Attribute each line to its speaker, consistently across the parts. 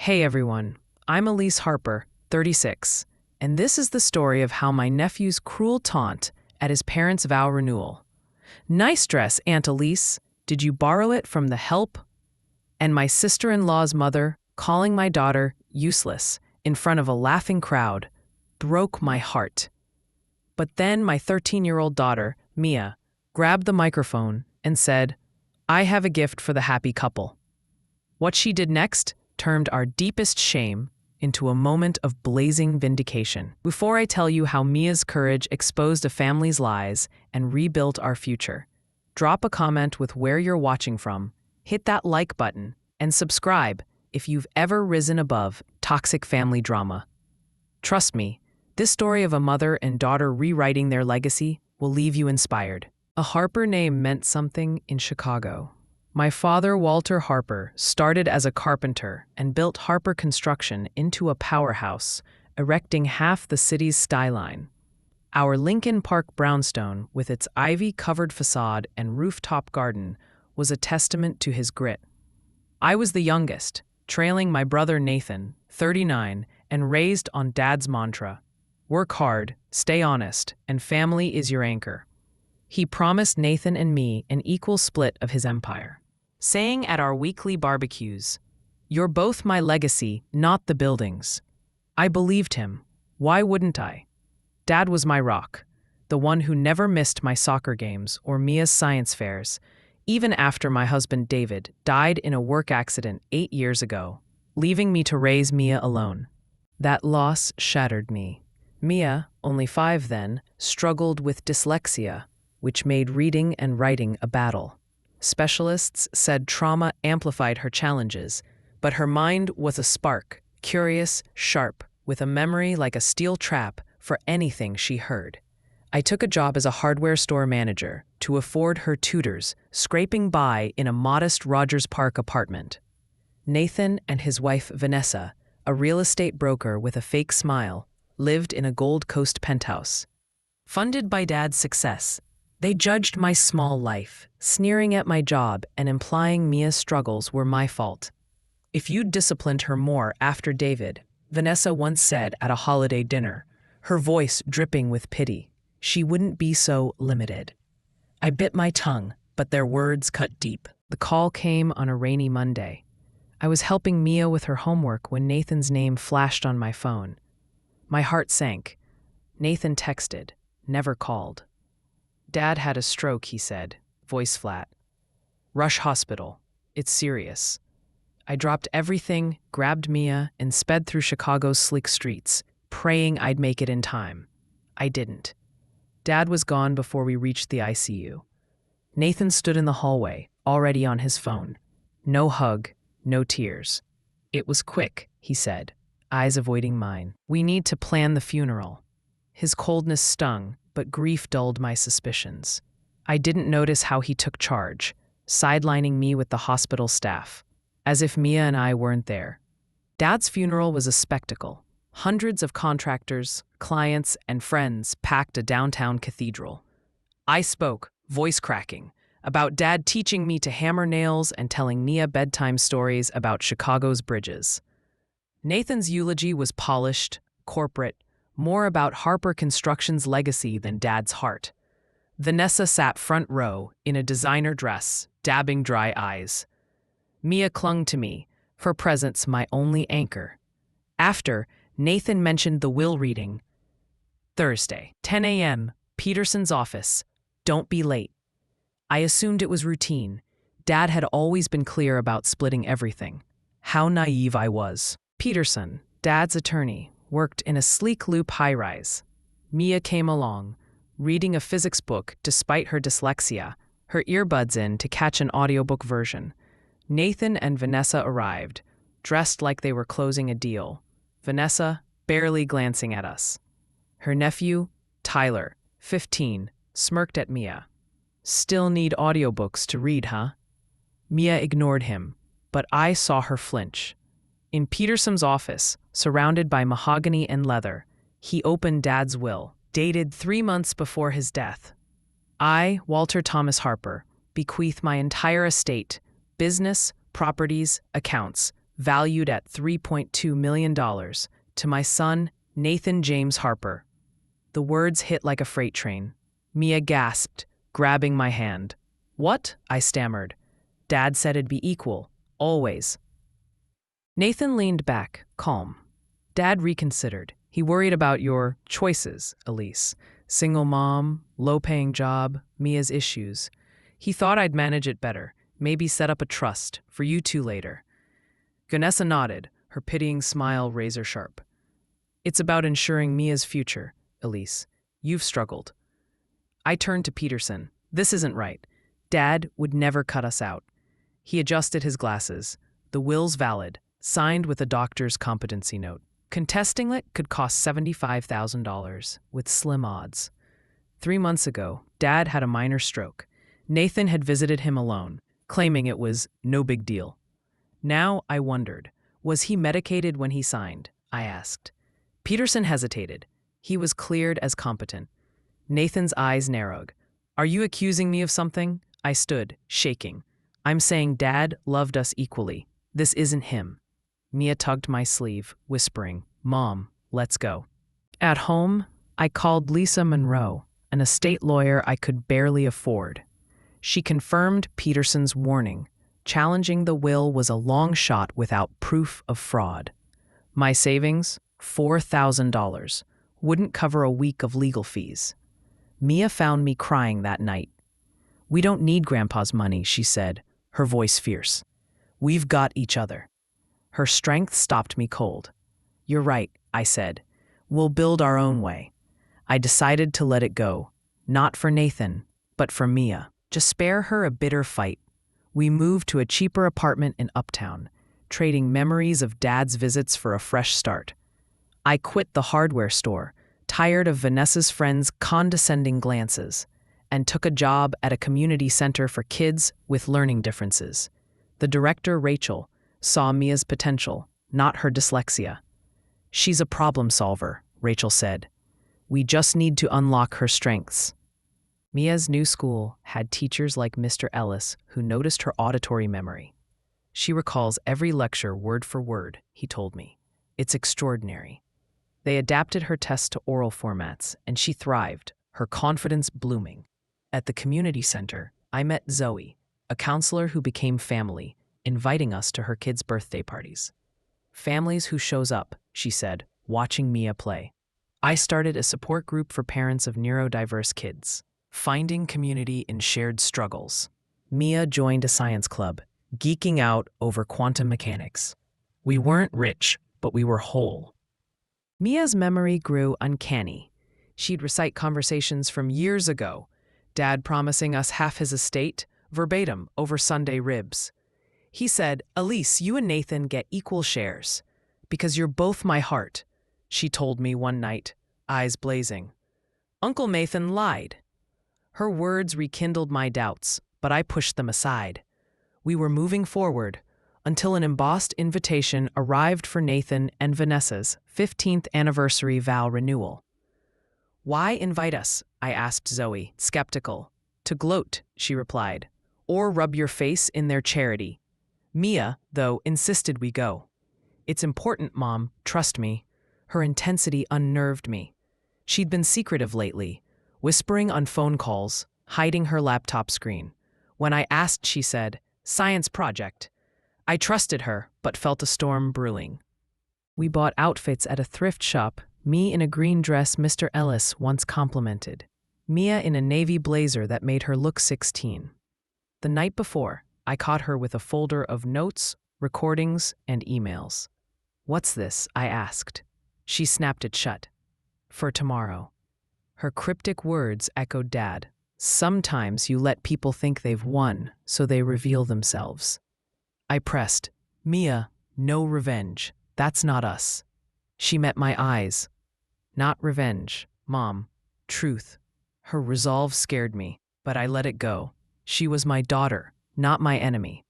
Speaker 1: Hey everyone, I'm Elise Harper, 36, and this is the story of how my nephew's cruel taunt at his parents' vow renewal. Nice dress, Aunt Elise. Did you borrow it from the help? And my sister-in-law's mother, calling my daughter useless in front of a laughing crowd, broke my heart. But then my 13-year-old daughter, Mia, grabbed the microphone and said, "I have a gift for the happy couple." What she did next turned our deepest shame into a moment of blazing vindication. Before I tell you how Mia's courage exposed a family's lies and rebuilt our future, drop a comment with where you're watching from, hit that like button, and subscribe if you've ever risen above toxic family drama. Trust me, this story of a mother and daughter rewriting their legacy will leave you inspired. A Harper name meant something in Chicago. My father, Walter Harper, started as a carpenter and built Harper Construction into a powerhouse, erecting half the city's skyline. Our Lincoln Park brownstone, with its ivy-covered facade and rooftop garden, was a testament to his grit. I was the youngest, trailing my brother Nathan, 39, and raised on Dad's mantra, "Work hard, stay honest, and family is your anchor." He promised Nathan and me an equal split of his empire, saying at our weekly barbecues, "You're both my legacy, not the buildings." I believed him. Why wouldn't I? Dad was my rock, the one who never missed my soccer games or Mia's science fairs, even after my husband David died in a work accident 8 years ago, leaving me to raise Mia alone. That loss shattered me. Mia, only 5 then, struggled with dyslexia, which made reading and writing a battle. Specialists said trauma amplified her challenges, but her mind was a spark, curious, sharp, with a memory like a steel trap for anything she heard. I took a job as a hardware store manager to afford her tutors, scraping by in a modest Rogers Park apartment. Nathan and his wife Vanessa, a real estate broker with a fake smile, lived in a Gold Coast penthouse. Funded by Dad's success, they judged my small life, sneering at my job and implying Mia's struggles were my fault. "If you'd disciplined her more after David," Vanessa once said at a holiday dinner, her voice dripping with pity, "she wouldn't be so limited." I bit my tongue, but their words cut deep. The call came on a rainy Monday. I was helping Mia with her homework when Nathan's name flashed on my phone. My heart sank. Nathan texted, never called. "Dad had a stroke," he said, voice flat. "Rush hospital. It's serious." I dropped everything, grabbed Mia, and sped through Chicago's slick streets, praying I'd make it in time. I didn't. Dad was gone before we reached the ICU. Nathan stood in the hallway, already on his phone. No hug, no tears. "It was quick," he said, eyes avoiding mine. "We need to plan the funeral." His coldness stung, but grief dulled my suspicions. I didn't notice how he took charge, sidelining me with the hospital staff, as if Mia and I weren't there. Dad's funeral was a spectacle. Hundreds of contractors, clients, and friends packed a downtown cathedral. I spoke, voice cracking, about Dad teaching me to hammer nails and telling Mia bedtime stories about Chicago's bridges. Nathan's eulogy was polished, corporate, more about Harper Construction's legacy than Dad's heart. Vanessa sat front row in a designer dress, dabbing dry eyes. Mia clung to me, her presence my only anchor. After, Nathan mentioned the will reading. Thursday, 10 a.m., Peterson's office. Don't be late. I assumed it was routine. Dad had always been clear about splitting everything. How naive I was. Peterson, Dad's attorney, worked in a sleek loop high-rise. Mia came along, reading a physics book despite her dyslexia, her earbuds in to catch an audiobook version. Nathan and Vanessa arrived, dressed like they were closing a deal. Vanessa barely glancing at us. Her nephew, Tyler, 15, smirked at Mia. "Still need audiobooks to read, huh?" Mia ignored him, but I saw her flinch. In Peterson's office, surrounded by mahogany and leather, he opened Dad's will, dated 3 months before his death. "I, Walter Thomas Harper, bequeath my entire estate, business, properties, accounts, valued at $3.2 million, to my son, Nathan James Harper. The words hit like a freight train. Mia gasped, grabbing my hand. What? I stammered. Dad said it'd be equal, always. Nathan leaned back, calm. Dad reconsidered. He worried about your choices, Elise. Single mom, low-paying job, Mia's issues. He thought I'd manage it better, maybe set up a trust for you two later. Vanessa nodded, her pitying smile razor-sharp. It's about ensuring Mia's future, Elise. You've struggled. I turned to Peterson. This isn't right. Dad would never cut us out. He adjusted his glasses. The will's valid, signed with a doctor's competency note. Contesting it could cost $75,000, with slim odds. 3 months ago, Dad had a minor stroke. Nathan had visited him alone, claiming it was no big deal. Now I wondered, was he medicated when he signed? I asked. Peterson hesitated. He was cleared as competent. Nathan's eyes narrowed. Are you accusing me of something? I stood, shaking. I'm saying Dad loved us equally. This isn't him. Mia tugged my sleeve, whispering, Mom, let's go. At home, I called Lisa Monroe, an estate lawyer I could barely afford. She confirmed Peterson's warning. Challenging the will was a long shot without proof of fraud. My savings, $4,000, wouldn't cover a week of legal fees. Mia found me crying that night. We don't need Grandpa's money, she said, her voice fierce. We've got each other. Her strength stopped me cold. You're right, I said. We'll build our own way. I decided to let it go, not for Nathan, but for Mia. Just spare her a bitter fight. We moved to a cheaper apartment in Uptown, trading memories of Dad's visits for a fresh start. I quit the hardware store, tired of Vanessa's friends' condescending glances, and took a job at a community center for kids with learning differences. The director, Rachel, saw Mia's potential, not her dyslexia. She's a problem solver, Rachel said. We just need to unlock her strengths. Mia's new school had teachers like Mr. Ellis who noticed her auditory memory. She recalls every lecture word for word, he told me. It's extraordinary. They adapted her tests to oral formats, and she thrived, her confidence blooming. At the community center, I met Zoe, a counselor who became family, inviting us to her kids' birthday parties. Families who shows up, she said, watching Mia play. I started a support group for parents of neurodiverse kids, finding community in shared struggles. Mia joined a science club, geeking out over quantum mechanics. We weren't rich, but we were whole. Mia's memory grew uncanny. She'd recite conversations from years ago, Dad promising us half his estate, verbatim, over Sunday ribs. He said, Elise, you and Nathan get equal shares, because you're both my heart, she told me one night, eyes blazing. Uncle Nathan lied. Her words rekindled my doubts, but I pushed them aside. We were moving forward, until an embossed invitation arrived for Nathan and Vanessa's 15th anniversary vow renewal. Why invite us? I asked Zoe, skeptical. To gloat, she replied, or rub your face in their charity. Mia, though, insisted we go. It's important, Mom, trust me. Her intensity unnerved me. She'd been secretive lately, whispering on phone calls, hiding her laptop screen. When I asked, she said, science project. I trusted her, but felt a storm brewing. We bought outfits at a thrift shop, me in a green dress Mr. Ellis once complimented, Mia in a navy blazer that made her look 16. The night before, I caught her with a folder of notes, recordings, and emails. What's this? I asked. She snapped it shut. For tomorrow. Her cryptic words echoed Dad. Sometimes you let people think they've won, so they reveal themselves. I pressed. Mia, no revenge. That's not us. She met my eyes. Not revenge, Mom. Truth. Her resolve scared me, but I let it go. She was my daughter, not my enemy.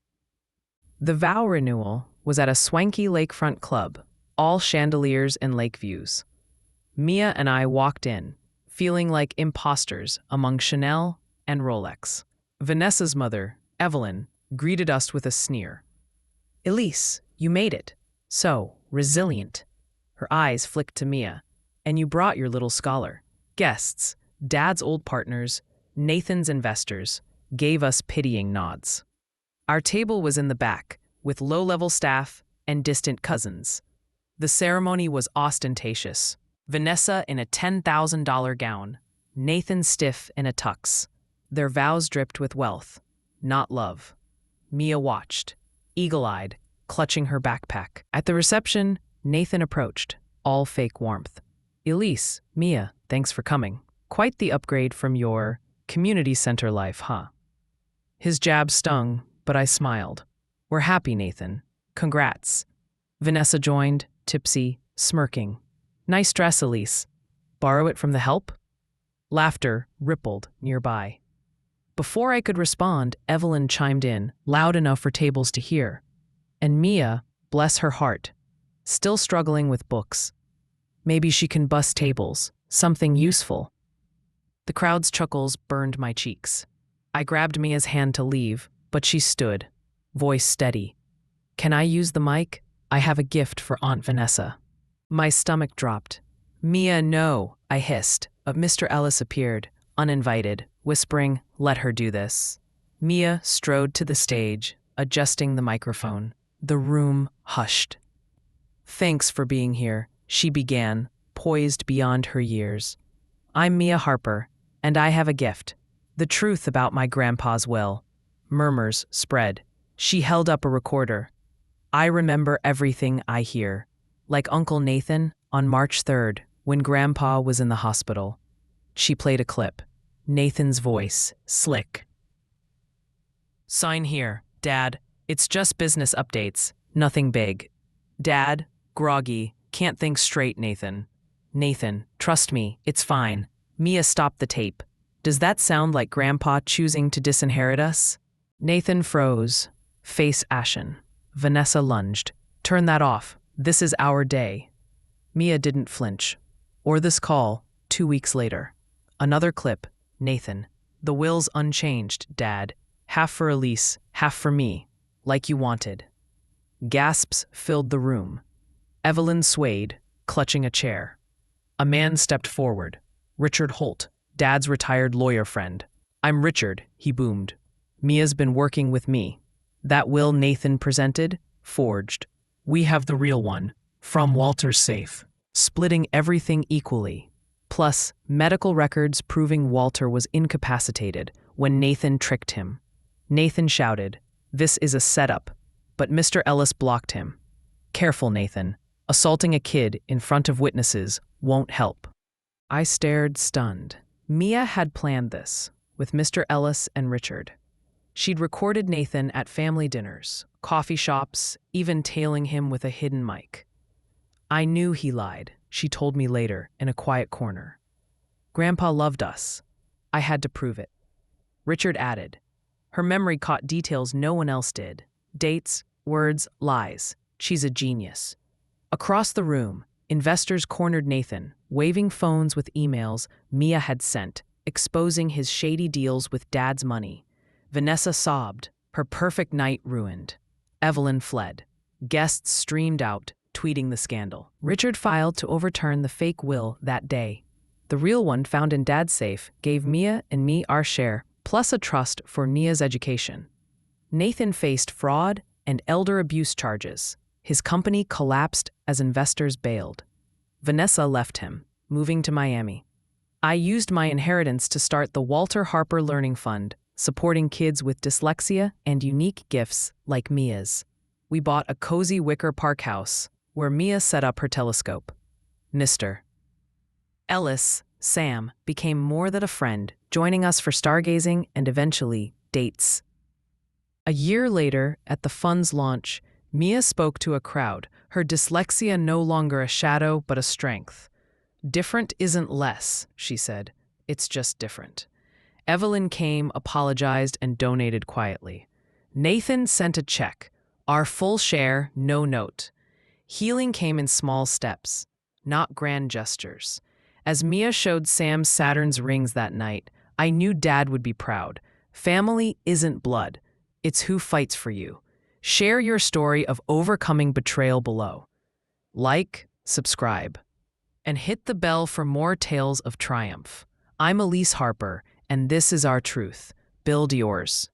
Speaker 1: The vow renewal was at a swanky lakefront club, all chandeliers and lake views. Mia and I walked in, feeling like imposters among Chanel and Rolex. Vanessa's mother, Evelyn, greeted us with a sneer. Elise, you made it. So, resilient. Her eyes flicked to Mia. And you brought your little scholar. Guests, Dad's old partners, Nathan's investors, gave us pitying nods. Our table was in the back, with low-level staff and distant cousins. The ceremony was ostentatious. Vanessa in a $10,000 gown, Nathan stiff in a tux. Their vows dripped with wealth, not love. Mia watched, eagle-eyed, clutching her backpack. At the reception, Nathan approached, all fake warmth. Elise, Mia, thanks for coming. Quite the upgrade from your community center life, huh? His jab stung, but I smiled. We're happy, Nathan. Congrats. Vanessa joined, tipsy, smirking. Nice dress, Elise. Borrow it from the help? Laughter rippled nearby. Before I could respond, Evelyn chimed in, loud enough for tables to hear. And Mia, bless her heart, still struggling with books. Maybe she can bust tables, something useful. The crowd's chuckles burned my cheeks. I grabbed Mia's hand to leave, but she stood, voice steady. Can I use the mic? I have a gift for Aunt Vanessa. My stomach dropped. Mia, no, I hissed, but Mr. Ellis appeared, uninvited, whispering, let her do this. Mia strode to the stage, adjusting the microphone. The room hushed. Thanks for being here, she began, poised beyond her years. I'm Mia Harper, and I have a gift. The truth about my grandpa's will. Murmurs spread. She held up a recorder. I remember everything I hear. Like Uncle Nathan on March 3rd, when Grandpa was in the hospital. She played a clip. Nathan's voice, slick. Sign here, Dad. It's just business updates. Nothing big. Dad, groggy, can't think straight, Nathan. Nathan, trust me, it's fine. Mia stopped the tape. Does that sound like Grandpa choosing to disinherit us? Nathan froze, face ashen. Vanessa lunged. Turn that off. This is our day. Mia didn't flinch. Or this call, 2 weeks later. Another clip. Nathan. The will's unchanged, Dad. Half for Elise, half for me. Like you wanted. Gasps filled the room. Evelyn swayed, clutching a chair. A man stepped forward. Richard Holt, Dad's retired lawyer friend. I'm Richard, he boomed. Mia's been working with me. That will Nathan presented, forged. We have the real one, from Walter's safe, splitting everything equally. Plus, medical records proving Walter was incapacitated when Nathan tricked him. Nathan shouted, "This is a setup," but Mr. Ellis blocked him. Careful, Nathan. Assaulting a kid in front of witnesses won't help. I stared, stunned. Mia had planned this, with Mr. Ellis and Richard. She'd recorded Nathan at family dinners, coffee shops, even tailing him with a hidden mic. I knew he lied, she told me later, in a quiet corner. Grandpa loved us. I had to prove it. Richard added. Her memory caught details no one else did. Dates, words, lies. She's a genius. Across the room, investors cornered Nathan, waving phones with emails Mia had sent, exposing his shady deals with Dad's money. Vanessa sobbed, her perfect night ruined. Evelyn fled. Guests streamed out, tweeting the scandal. Richard filed to overturn the fake will that day. The real one found in Dad's safe gave Mia and me our share, plus a trust for Mia's education. Nathan faced fraud and elder abuse charges. His company collapsed as investors bailed. Vanessa left him, moving to Miami. I used my inheritance to start the Walter Harper Learning Fund, supporting kids with dyslexia and unique gifts like Mia's. We bought a cozy wicker park house, where Mia set up her telescope. Mr. Ellis, Sam, became more than a friend, joining us for stargazing and eventually dates. A year later, at the fund's launch, Mia spoke to a crowd, her dyslexia no longer a shadow but a strength. Different isn't less, she said. It's just different. Evelyn came, apologized, and donated quietly. Nathan sent a check. Our full share, no note. Healing came in small steps, not grand gestures. As Mia showed Sam Saturn's rings that night, I knew Dad would be proud. Family isn't blood. It's who fights for you. Share your story of overcoming betrayal below. Like, subscribe, and hit the bell for more tales of triumph. I'm Elise Harper, and this is our truth. Build yours.